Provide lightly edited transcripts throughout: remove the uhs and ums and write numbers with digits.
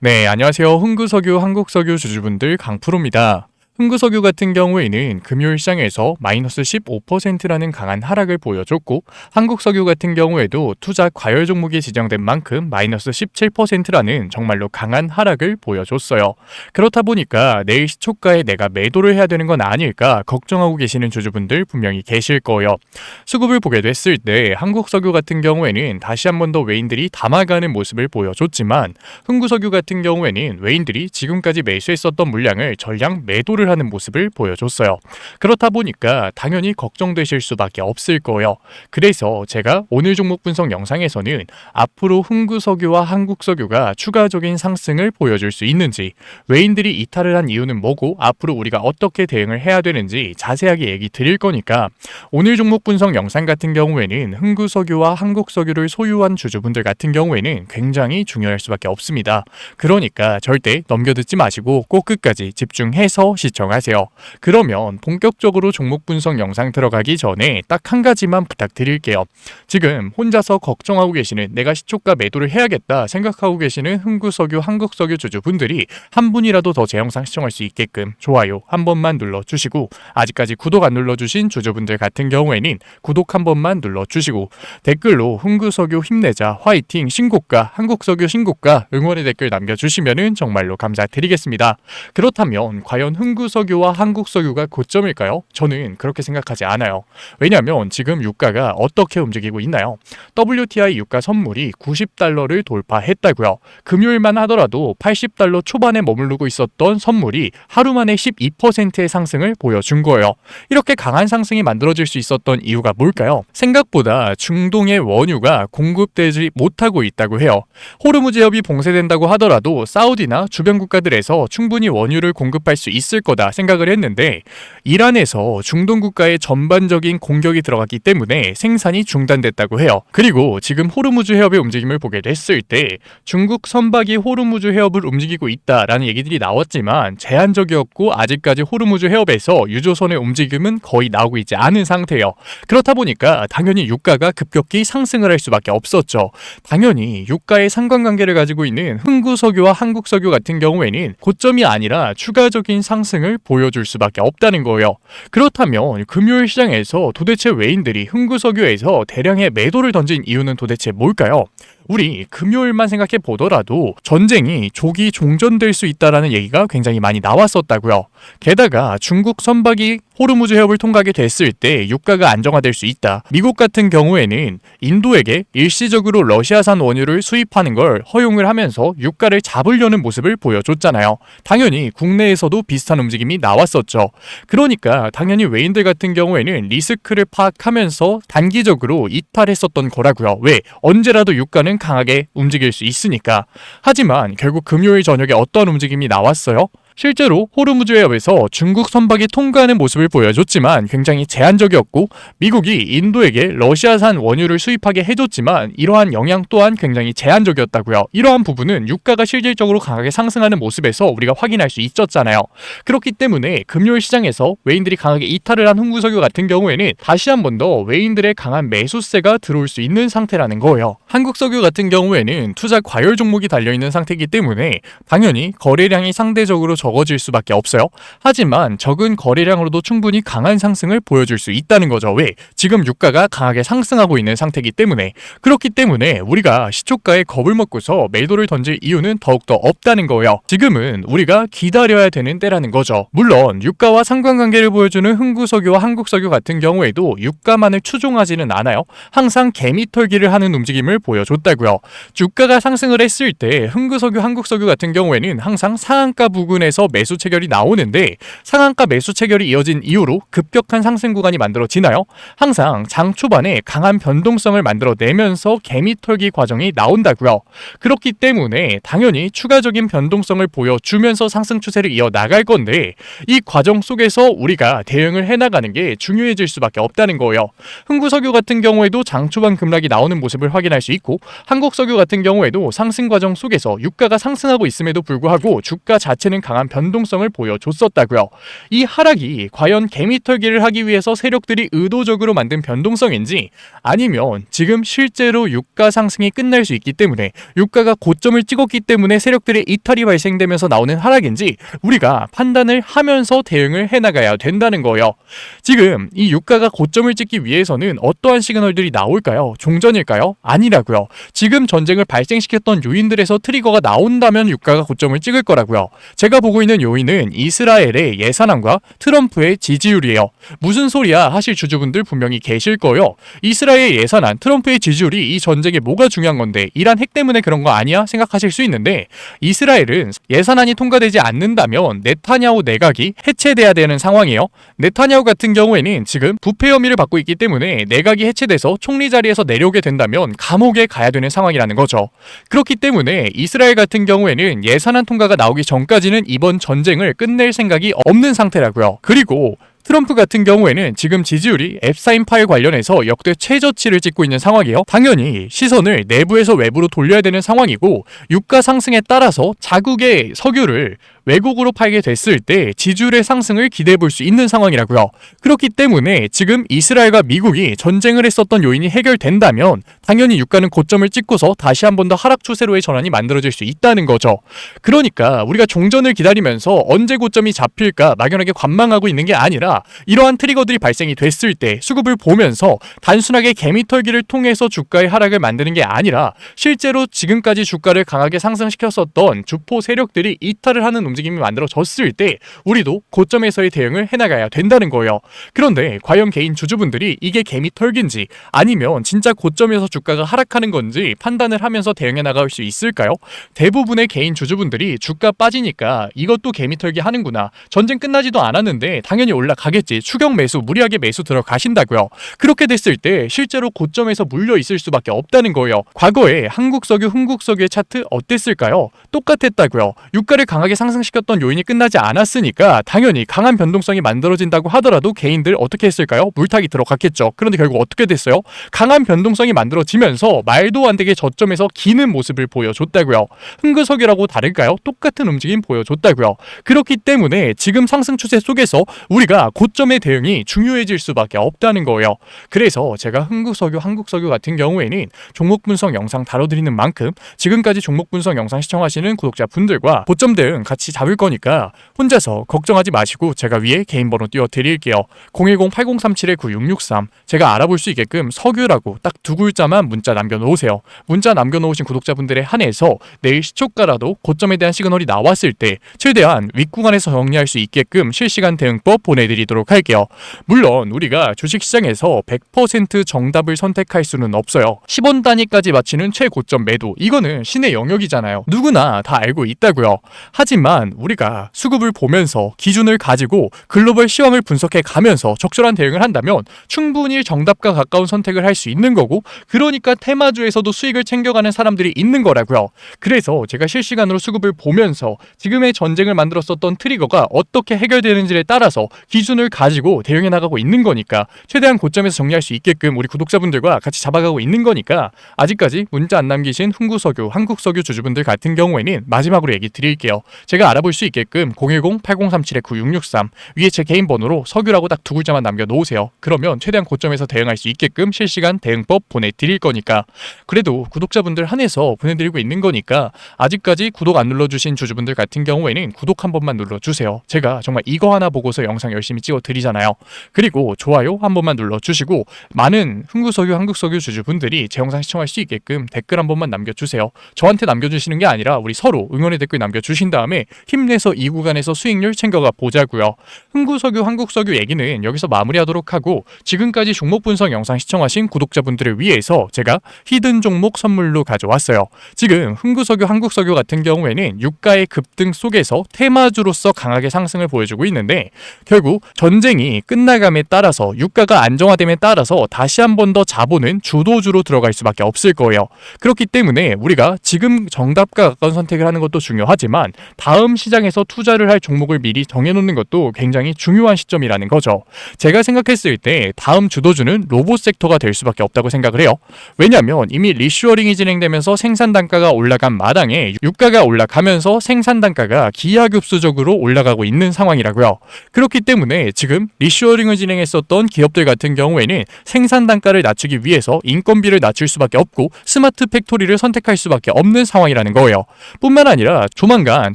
네, 안녕하세요. 흥구석유, 한국석유 주주분들 강프로입니다. 흥구석유 같은 경우에는 금요일 시장에서 마이너스 15%라는 강한 하락을 보여줬고, 한국석유 같은 경우에도 투자 과열 종목이 지정된 만큼 마이너스 17%라는 정말로 강한 하락을 보여줬어요. 그렇다 보니까 내일 시초가에 내가 매도를 해야 되는 건 아닐까 걱정하고 계시는 주주분들 분명히 계실 거예요. 수급을 보게 됐을 때 한국석유 같은 경우에는 다시 한 번 더 외인들이 담아가는 모습을 보여줬지만, 흥구석유 같은 경우에는 외인들이 지금까지 매수했었던 물량을 전량 매도를 하는 모습을 보여줬어요. 그렇다 보니까 당연히 걱정되실 수밖에 없을 거예요. 그래서 제가 오늘 종목 분석 영상에서는 앞으로 흥구석유와 한국석유가 추가적인 상승을 보여줄 수 있는지, 외인들이 이탈을 한 이유는 뭐고 앞으로 우리가 어떻게 대응을 해야 되는지 자세하게 얘기 드릴 거니까, 오늘 종목 분석 영상 같은 경우에는 흥구석유와 한국석유를 소유한 주주분들 같은 경우에는 굉장히 중요할 수밖에 없습니다. 그러니까 절대 넘겨듣지 마시고 꼭 끝까지 집중해서 시청하세요. 그러면 본격적으로 종목 분석 영상 들어가기 전에 딱 한 가지만 부탁드릴게요. 지금 혼자서 걱정하고 계시는, 내가 시초가 매도를 해야겠다 생각하고 계시는 흥구석유, 한국석유 주주분들이 한 분이라도 더 제 영상 시청할 수 있게끔 좋아요 한 번만 눌러주시고, 아직까지 구독 안 눌러주신 주주분들 같은 경우에는 구독 한 번만 눌러주시고, 댓글로 흥구석유 힘내자, 화이팅, 신고가, 한국석유 신고가 응원의 댓글 남겨주시면 정말로 감사드리겠습니다. 그렇다면 과연 흥구석유와 한국석유가 고점일까요? 저는 그렇게 생각하지 않아요. 왜냐하면 지금 유가가 어떻게 움직이고 있나요? WTI 유가 선물이 90달러를 돌파했다고요. 금요일만 하더라도 80달러 초반에 머무르고 있었던 선물이 하루 만에 12%의 상승을 보여준 거예요. 이렇게 강한 상승이 만들어질 수 있었던 이유가 뭘까요? 생각보다 중동의 원유가 공급되지 못하고 있다고 해요. 호르무즈 해협이 봉쇄된다고 하더라도 사우디나 주변 국가들에서 충분히 원유를 공급할 수 있을 거다 생각을 했는데, 이란에서 중동 국가의 전반적인 공격이 들어갔기 때문에 생산이 중단됐다고 해요. 그리고 지금 호르무즈 해협의 움직임을 보게 됐을 때 중국 선박이 호르무즈 해협을 움직이고 있다라는 얘기들이 나왔지만 제한적이었고, 아직까지 호르무즈 해협에서 유조선의 움직임은 거의 나오고 있지 않은 상태예요. 그렇다 보니까 당연히 유가가 급격히 상승을 할 수밖에 없었죠. 당연히 유가의 상관관계를 가지고 있는 흥구석유와 한국석유 같은 경우에는 고점이 아니라 추가적인 상승을 보여줄 수밖에 없다는 거예요. 그렇다면 금요일 시장에서 도대체 외인들이 흥구석유에서 대량의 매도를 던진 이유는 도대체 뭘까요? 우리 금요일만 생각해 보더라도 전쟁이 조기 종전될 수 있다라는 얘기가 굉장히 많이 나왔었다고요. 게다가 중국 선박이 호르무즈 해협을 통과하게 됐을 때 유가가 안정화될 수 있다. 미국 같은 경우에는 인도에게 일시적으로 러시아산 원유를 수입하는 걸 허용을 하면서 유가를 잡으려는 모습을 보여줬잖아요. 당연히 국내에서도 비슷한 움직임이 나왔었죠. 그러니까 당연히 외인들 같은 경우에는 리스크를 파악하면서 단기적으로 이탈했었던 거라고요. 왜? 언제라도 유가는 강하게 움직일 수 있으니까. 하지만 결국 금요일 저녁에 어떤 움직임이 나왔어요? 실제로 호르무즈 해협에서 중국 선박이 통과하는 모습을 보여줬지만 굉장히 제한적이었고, 미국이 인도에게 러시아산 원유를 수입하게 해줬지만 이러한 영향 또한 굉장히 제한적이었다고요. 이러한 부분은 유가가 실질적으로 강하게 상승하는 모습에서 우리가 확인할 수 있었잖아요. 그렇기 때문에 금요일 시장에서 외인들이 강하게 이탈을 한 흥구석유 같은 경우에는 다시 한 번 더 외인들의 강한 매수세가 들어올 수 있는 상태라는 거예요. 한국석유 같은 경우에는 투자 과열 종목이 달려있는 상태이기 때문에 당연히 거래량이 상대적으로 적어질 수밖에 없어요. 하지만 적은 거래량으로도 충분히 강한 상승을 보여줄 수 있다는 거죠. 왜? 지금 유가가 강하게 상승하고 있는 상태이기 때문에. 그렇기 때문에 우리가 시초가에 겁을 먹고서 매도를 던질 이유는 더욱더 없다는 거예요. 지금은 우리가 기다려야 되는 때라는 거죠. 물론 유가와 상관관계를 보여주는 흥구석유와 한국석유 같은 경우에도 유가만을 추종하지는 않아요. 항상 개미털기를 하는 움직임을 보여줬다고요. 주가가 상승을 했을 때 흥구석유, 한국석유 같은 경우에는 항상 상한가 부근에서 매수 체결이 나오는데, 상한가 매수 체결이 이어진 이후로 급격한 상승 구간이 만들어지나요? 항상 장 초반에 강한 변동성을 만들어내면서 개미털기 과정이 나온다고요. 그렇기 때문에 당연히 추가적인 변동성을 보여주면서 상승 추세를 이어나갈 건데, 이 과정 속에서 우리가 대응을 해나가는 게 중요해질 수밖에 없다는 거예요. 흥구석유 같은 경우에도 장 초반 급락이 나오는 모습을 확인할 수 있고, 한국석유 같은 경우에도 상승 과정 속에서 유가가 상승하고 있음에도 불구하고 주가 자체는 강한 강한 변동성을 보여줬었다고요. 이 하락이 과연 개미털기를 하기 위해서 세력들이 의도적으로 만든 변동성인지 아니면 지금 실제로 유가 상승이 끝날 수 있기 때문에 유가가 고점을 찍었기 때문에 세력들의 이탈이 발생되면서 나오는 하락인지 우리가 판단을 하면서 대응을 해나가야 된다는 거예요. 지금 이 유가가 고점을 찍기 위해서는 어떠한 시그널들이 나올까요? 종전일까요? 아니라고요. 지금 전쟁을 발생시켰던 요인들에서 트리거가 나온다면 유가가 고점을 찍을 거라고요. 제가 보고 있는 요인은 이스라엘의 예산안과 트럼프의 지지율이에요. 무슨 소리야 하실 주주분들 분명히 계실 거예요. 이스라엘 예산안, 트럼프의 지지율이 이 전쟁에 뭐가 중요한 건데 이란 핵 때문에 그런 거 아니야? 생각하실 수 있는데 이스라엘은 예산안이 통과되지 않는다면 네타냐후 내각이 해체돼야 되는 상황이에요. 네타냐후 같은 경우에는 지금 부패 혐의를 받고 있기 때문에 내각이 해체돼서 총리 자리에서 내려오게 된다면 감옥에 가야 되는 상황이라는 거죠. 그렇기 때문에 이스라엘 같은 경우에는 예산안 통과가 나오기 전까지는 이번 전쟁을 끝낼 생각이 없는 상태라고요. 그리고 트럼프 같은 경우에는 지금 지지율이 앱스타인 파일 관련해서 역대 최저치를 찍고 있는 상황이에요. 당연히 시선을 내부에서 외부로 돌려야 되는 상황이고 유가 상승에 따라서 자국의 석유를 외국으로 팔게 됐을 때 지지율의 상승을 기대해 볼 수 있는 상황이라고요. 그렇기 때문에 지금 이스라엘과 미국이 전쟁을 했었던 요인이 해결된다면 당연히 유가는 고점을 찍고서 다시 한 번 더 하락 추세로의 전환이 만들어질 수 있다는 거죠. 그러니까 우리가 종전을 기다리면서 언제 고점이 잡힐까 막연하게 관망하고 있는 게 아니라 이러한 트리거들이 발생이 됐을 때 수급을 보면서 단순하게 개미털기를 통해서 주가의 하락을 만드는 게 아니라 실제로 지금까지 주가를 강하게 상승시켰었던 주포 세력들이 이탈을 하는 움직임이 만들어졌을 때 우리도 고점에서의 대응을 해나가야 된다는 거예요. 그런데 과연 개인 주주분들이 이게 개미털기인지 아니면 진짜 고점에서 주가가 하락하는 건지 판단을 하면서 대응해 나갈 수 있을까요? 대부분의 개인 주주분들이 주가 빠지니까 이것도 개미털기 하는구나. 전쟁 끝나지도 않았는데 당연히 올라가겠지. 추격 매수, 무리하게 매수 들어가신다고요. 그렇게 됐을 때 실제로 고점에서 물려 있을 수밖에 없다는 거예요. 과거에 한국석유, 흥국석유의 차트 어땠을까요? 똑같았다고요. 유가를 강하게 상승시켰던 요인이 끝나지 않았으니까 당연히 강한 변동성이 만들어진다고 하더라도 개인들 어떻게 했을까요? 물타기 들어갔겠죠. 그런데 결국 어떻게 됐어요? 강한 변동성이 만들어지면서 말도 안 되게 저점에서 기는 모습을 보여줬다고요. 흥국석유라고 다를까요? 똑같은 움직임 보여줬다고요. 그렇기 때문에 지금 상승 추세 속에서 우리가 고점의 대응이 중요해질 수밖에 없다는 거예요. 그래서 제가 흥국석유, 한국석유 같은 경우에는 종목 분석 영상 다뤄드리는 만큼 지금까지 종목 분석 영상 시청하시는 구독자분들과 고점 대응 같이 잡을 거니까 혼자서 걱정하지 마시고 제가 위에 개인 번호 띄워드릴게요. 010-8037-9663 제가 알아볼 수 있게끔 석유라고 딱 두 글자만 문자 남겨놓으세요. 문자 남겨놓으신 구독자분들에 한해서 내일 시초가라도 고점에 대한 시그널이 나왔을 때 최대한 윗구간에서 정리할 수 있게끔 실시간 대응법 보내드리도록 할게요. 물론 우리가 주식시장에서 100% 정답을 선택할 수는 없어요. 10원 단위까지 맞추는 최고점 매도 이거는 신의 영역이잖아요. 누구나 다 알고 있다고요. 하지만 우리가 수급을 보면서 기준을 가지고 글로벌 시황을 분석해 가면서 적절한 대응을 한다면 충분히 정답과 가까운 선택을 할 수 있는 거고 그러니까 테마주에서도 수익을 챙겨가는 사람들이 있는 거라고요. 그래서 제가 실시간으로 수급을 보면서 지금의 전쟁을 만들었었던 트리거가 어떻게 해결되는지에 따라서 기준을 가지고 대응해 나가고 있는 거니까 최대한 고점에서 정리할 수 있게끔 우리 구독자분들과 같이 잡아가고 있는 거니까 아직까지 문자 안 남기신 흥국석유, 한국석유 주주분들 같은 경우에는 마지막으로 얘기 드릴게요. 제가 알아볼 수 있게끔 010-8037-9663 위에 제 개인 번호로 석유라고 딱 두 글자만 남겨놓으세요. 그러면 최대한 고점에서 대응할 수 있게끔 실시간 대응법 보내드릴 거니까 그래도 구독자분들 한해서 보내드리고 있는 거니까 아직까지 구독 안 눌러주신 주주분들 같은 경우에는 구독 한 번만 눌러주세요. 제가 정말 이거 하나 보고서 영상 열심히 찍어드리잖아요. 그리고 좋아요 한 번만 눌러주시고 많은 흥국석유, 한국석유 주주분들이 제 영상 시청할 수 있게끔 댓글 한 번만 남겨주세요. 저한테 남겨주시는 게 아니라 우리 서로 응원의 댓글 남겨주신 다음에 힘내서 이 구간에서 수익률 챙겨가 보자고요. 흥국석유, 한국석유 얘기는 여기서 마무리하도록 하고 지금까지 종목 분석 영상 시청하신 구독자분들을 위해서 제가 히든 종목 선물로 가져왔어요. 지금 흥국석유, 한국석유 같은 경우에는 유가의 급등 속에서 테마주로서 강하게 상승을 보여주고 있는데 결국 전쟁이 끝나감에 따라서 유가가 안정화됨에 따라서 다시 한 번 더 자본은 주도주로 들어갈 수밖에 없을 거예요. 그렇기 때문에 우리가 지금 정답과 가까운 선택을 하는 것도 중요하지만 다음 지금 시장에서 투자를 할 종목을 미리 정해놓는 것도 굉장히 중요한 시점이라는 거죠. 제가 생각했을 때 다음 주도주는 로봇 섹터가 될 수밖에 없다고 생각을 해요. 왜냐하면 이미 리슈어링이 진행되면서 생산 단가가 올라간 마당에 유가가 올라가면서 생산 단가가 기하급수적으로 올라가고 있는 상황이라고요. 그렇기 때문에 지금 리슈어링을 진행했었던 기업들 같은 경우에는 생산 단가를 낮추기 위해서 인건비를 낮출 수밖에 없고 스마트 팩토리를 선택할 수밖에 없는 상황이라는 거예요. 뿐만 아니라 조만간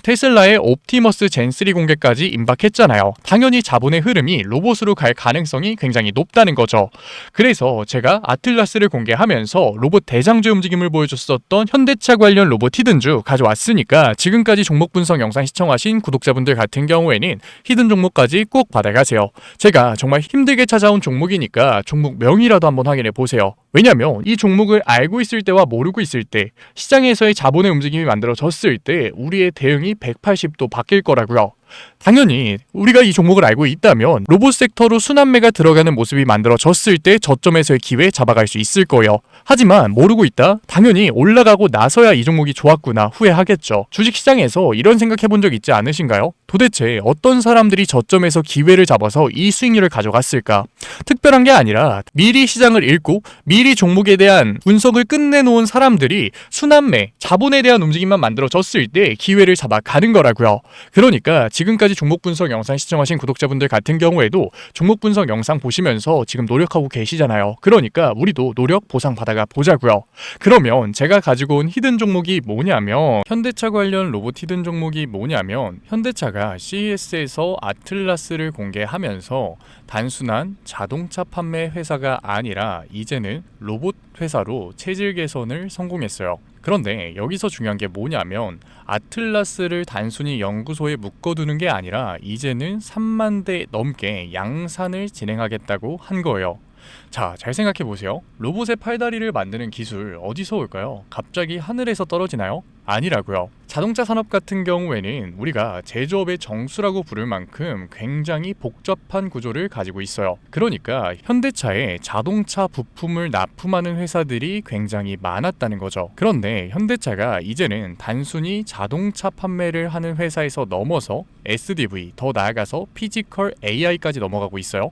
테슬라의 옵티머스 젠3 공개까지 임박했잖아요. 당연히 자본의 흐름이 로봇으로 갈 가능성이 굉장히 높다는 거죠. 그래서 제가 아틀라스를 공개하면서 로봇 대장주 움직임을 보여줬었던 현대차 관련 로봇 히든주 가져왔으니까 지금까지 종목 분석 영상 시청하신 구독자분들 같은 경우에는 히든 종목까지 꼭 받아가세요. 제가 정말 힘들게 찾아온 종목이니까 종목 명이라도 한번 확인해 보세요. 왜냐면 이 종목을 알고 있을 때와 모르고 있을 때 시장에서의 자본의 움직임이 만들어졌을 때 우리의 대응이 180도 바뀔 거라고요. 당연히 우리가 이 종목을 알고 있다면 로봇 섹터로 순환매가 들어가는 모습이 만들어졌을 때 저점에서의 기회 잡아갈 수 있을 거예요. 하지만 모르고 있다? 당연히 올라가고 나서야 이 종목이 좋았구나 후회하겠죠. 주식시장에서 이런 생각해 본 적 있지 않으신가요? 도대체 어떤 사람들이 저점에서 기회를 잡아서 이 수익률을 가져갔을까? 특별한 게 아니라 미리 시장을 읽고 미리 종목에 대한 분석을 끝내놓은 사람들이 순환매, 자본에 대한 움직임만 만들어졌을 때 기회를 잡아가는 거라고요. 그러니까 지금까지 종목 분석 영상 시청하신 구독자분들 같은 경우에도 종목 분석 영상 보시면서 지금 노력하고 계시잖아요. 그러니까 우리도 노력 보상 받아가 보자고요. 그러면 제가 가지고 온 히든 종목이 뭐냐면 현대차 관련 로봇 히든 종목이 뭐냐면 현대차가 CES에서 아틀라스를 공개하면서 단순한 자동차 판매 회사가 아니라 이제는 로봇 회사로 체질 개선을 성공했어요. 그런데 여기서 중요한 게 뭐냐면 아틀라스를 단순히 연구소에 묶어두는 게 아니라 이제는 3만 대 넘게 양산을 진행하겠다고 한 거예요. 자, 잘 생각해 보세요. 로봇의 팔다리를 만드는 기술 어디서 올까요? 갑자기 하늘에서 떨어지나요? 아니라고요. 자동차 산업 같은 경우에는 우리가 제조업의 정수라고 부를 만큼 굉장히 복잡한 구조를 가지고 있어요. 그러니까 현대차에 자동차 부품을 납품하는 회사들이 굉장히 많았다는 거죠. 그런데 현대차가 이제는 단순히 자동차 판매를 하는 회사에서 넘어서 SDV, 더 나아가서 피지컬 AI까지 넘어가고 있어요.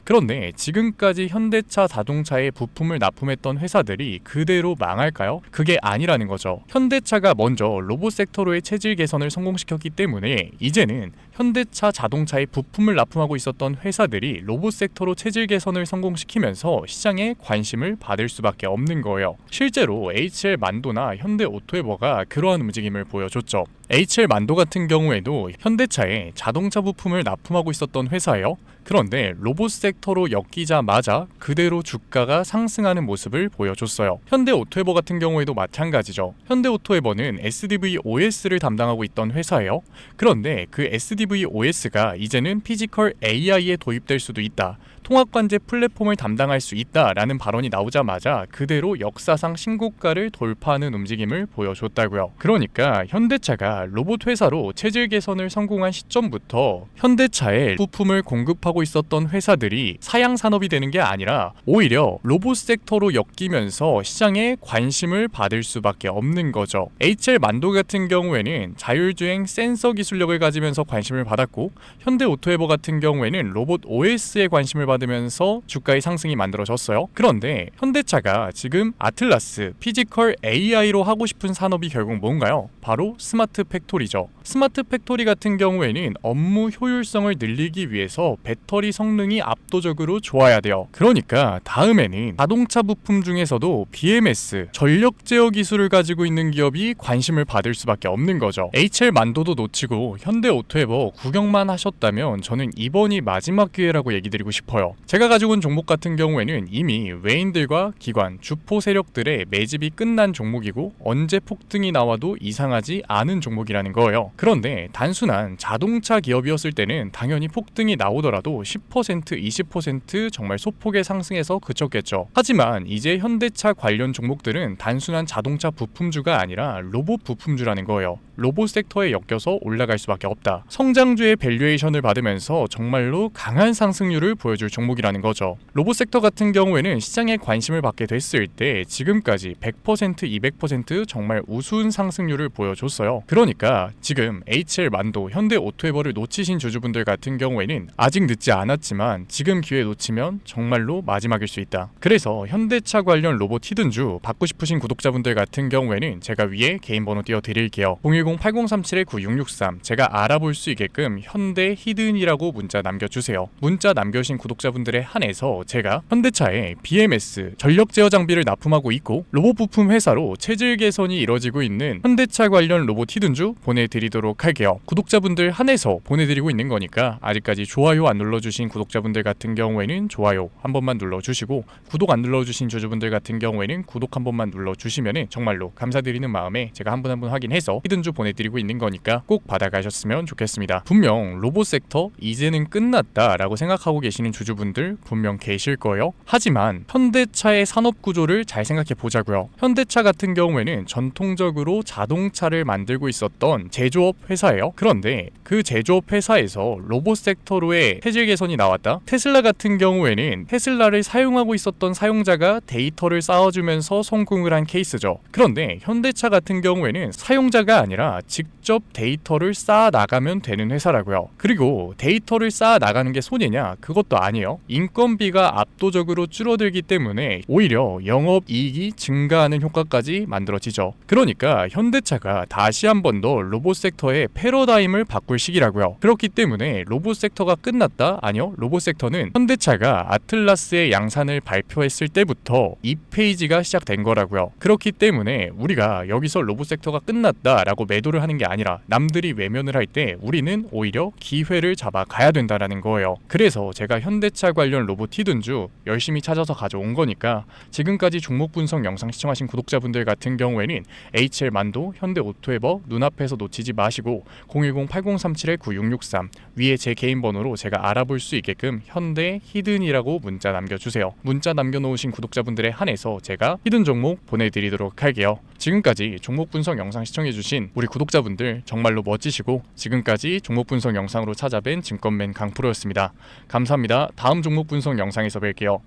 그런데 지금까지 현대차 자동차에 부품을 납품했던 회사들이 그대로 망할까요? 그게 아니라는 거죠. 현대차가 먼저 로봇 섹터로의 체질 개선을 성공시켰기 때문에 이제는 현대차 자동차에 부품을 납품하고 있었던 회사들이 로봇 섹터로 체질 개선을 성공시키면서 시장에 관심을 받을 수밖에 없는 거예요. 실제로 HL 만도나 현대 오토에버가 그러한 움직임을 보여줬죠. HL 만도 같은 경우에도 현대차에 자동차 부품을 납품하고 있었던 회사예요. 그런데 로봇 섹터로 엮이자마자 그대로 주가가 상승하는 모습을 보여줬어요. 현대 오토에버 같은 경우에도 마찬가지죠. 현대 오토에버는 SDV OS를 담당하고 있던 회사예요. 그런데 그 SDV OS가 이제는 피지컬 AI에 도입될 수도 있다. 통합관제 플랫폼을 담당할 수 있다라는 발언이 나오자마자 그대로 역사상 신고가를 돌파하는 움직임을 보여줬다고요. 그러니까 현대차가 로봇 회사로 체질 개선을 성공한 시점부터 현대차에 부품을 공급하고 있었던 회사들이 사양 산업이 되는 게 아니라 오히려 로봇 섹터로 엮이면서 시장에 관심을 받을 수밖에 없는 거죠. HL 만도 같은 경우에는 자율주행 센서 기술력을 가지면서 관심을 받았고 현대 오토에버 같은 경우에는 로봇 OS에 관심을 받으면서 주가의 상승이 만들어졌어요. 그런데 현대차가 지금 아틀라스, 피지컬 AI로 하고 싶은 산업이 결국 뭔가요? 바로 스마트 팩토리죠. 스마트 팩토리 같은 경우에는 업무 효율성을 늘리기 위해서 배터리 성능이 압도적으로 좋아야 돼요. 그러니까 다음에는 자동차 부품 중에서도 BMS, 전력 제어 기술을 가지고 있는 기업이 관심을 받을 수밖에 없는 거죠. HL 만도도 놓치고 현대 오토에버 구경만 하셨다면 저는 이번이 마지막 기회라고 얘기 드리고 싶어요. 제가 가지고 온 종목 같은 경우에는 이미 외인들과 기관, 주포 세력들의 매집이 끝난 종목이고 언제 폭등이 나와도 이상하지 않은 종목이라는 거예요. 그런데 단순한 자동차 기업이었을 때는 당연히 폭등이 나오더라도 10%, 20% 정말 소폭의 상승에서 그쳤겠죠. 하지만 이제 현대차 관련 종목들은 단순한 자동차 부품주가 아니라 로봇 부품주라는 거예요. 로봇 섹터에 엮여서 올라갈 수밖에 없다. 성장주의 밸류에이션을 받으면서 정말로 강한 상승률을 보여줄 종목이라는 거죠. 로봇 섹터 같은 경우에는 시장에 관심을 받게 됐을 때 지금까지 100%, 200% 정말 우수한 상승률을 보여줬어요. 그러니까 지금 HL만도, 현대오토에버를 놓치신 주주분들 같은 경우에는 아직 늦지 않았지만 지금 기회 놓치면 정말로 마지막일 수 있다. 그래서 현대차 관련 로봇 히든주 받고 싶으신 구독자분들 같은 경우에는 제가 위에 개인 번호 띄워드릴게요. 010-8037-9663 제가 알아볼 수 있게끔 현대 히든이라고 문자 남겨주세요. 문자 남겨주신 구독자분들에 한해서 제가 현대차에 BMS 전력 제어 장비를 납품하고 있고 로봇 부품 회사로 체질 개선이 이뤄지고 있는 현대차 관련 로봇 히든주 보내드리도록 할게요. 구독자분들 한해서 보내드리고 있는 거니까 아직까지 좋아요 안 눌러주신 구독자분들 같은 경우에는 좋아요 한 번만 눌러주시고, 구독 안 눌러주신 주주분들 같은 경우에는 구독 한 번만 눌러주시면 정말로 감사드리는 마음에 제가 한 분 한 분 확인해서 히든주 보내드리고 있는 거니까 꼭 받아가셨으면 좋겠습니다. 분명 로봇 섹터 이제는 끝났다 라고 생각하고 계시는 주주분들 분명 계실 거예요. 하지만 현대차의 산업 구조를 잘 생각해 보자고요. 현대차 같은 경우에는 전통적으로 자동차를 만들고 있었던 제조업 회사예요. 그런데 그 제조업 회사에서 로봇 섹터로의 체질 개선이 나왔다. 테슬라 같은 경우에는 테슬라를 사용하고 있었던 사용자가 데이터를 쌓아주면서 성공을 한 케이스죠. 그런데 현대차 같은 경우에는 사용자가 아니라 직접 데이터를 쌓아 나가면 되는 회사라고요. 그리고 데이터를 쌓아 나가는 게 손해냐? 그것도 아니에요. 인건비가 압도적으로 줄어들기 때문에 오히려 영업이익이 증가하는 효과까지 만들어지죠. 그러니까 현대차가 다시 한 번 더 로봇 섹터의 패러다임을 바꿀 시기라고요. 그렇기 때문에 로봇 섹터가 끝났다? 아니요. 로봇 섹터는 현대차가 아틀라스의 양산을 발표했을 때부터 이 페이지가 시작된 거라고요. 그렇기 때문에 우리가 여기서 로봇 섹터가 끝났다라고 매도를 하는 게 아니라 남들이 외면을 할 때 우리는 오히려 기회를 잡아 가야 된다라는 거예요. 그래서 제가 현대차 관련 로봇 히든주 열심히 찾아서 가져온 거니까 지금까지 종목 분석 영상 시청하신 구독자분들 같은 경우에는 HL만도, 현대오토에버 눈앞에서 놓치지 마시고 010-8037-9663 위에 제 개인 번호로 제가 알아볼 수 있게끔 현대 히든이라고 문자 남겨주세요. 문자 남겨놓으신 구독자분들에 한해서 제가 히든 종목 보내드리도록 할게요. 지금까지 종목 분석 영상 시청해주신 우리 구독자분들 정말로 멋지시고, 지금까지 종목 분석 영상으로 찾아뵌 증권맨 강프로였습니다. 감사합니다. 다음 종목 분석 영상에서 뵐게요.